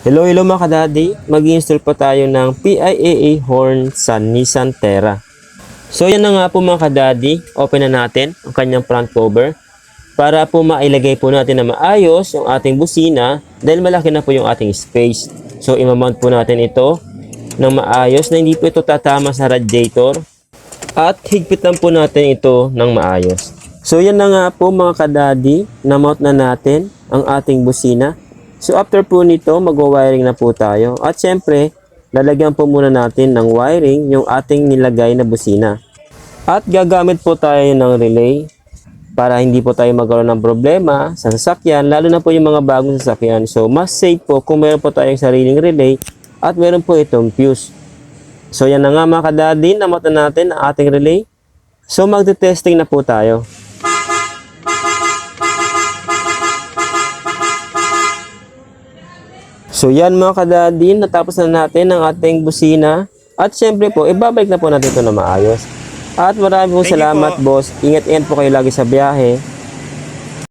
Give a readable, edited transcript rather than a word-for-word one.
Hello mga kadadi, mag-install po tayo ng PIAA horn sa Nissan Terra. So yan na nga po mga kadadi, open na natin ang kanyang front cover para po mailagay po natin na maayos yung ating busina dahil malaki na po yung ating space. So imamount po natin ito ng maayos na hindi po ito tatama sa radiator at higpitan po natin ito ng maayos. So yan na nga po mga kadadi, na-mount na natin ang ating busina. So after po nito, mag-wiring na po tayo. At syempre, lalagyan po muna natin ng wiring yung ating nilagay na busina. At gagamit po tayo ng relay para hindi po tayo magkaroon ng problema sa sasakyan, lalo na po yung mga bagong sasakyan. So mas safe po kung meron po tayong sariling relay at meron po itong fuse. So yan na nga mga kadadi, namata natin ang ating relay. So magte-testing na po tayo. So yan mga kadadi, natapos na natin ang ating busina. At syempre po, ibabalik na po natin ito na maayos. At maraming salamat boss. Ingat-ingat po kayo lagi sa biyahe.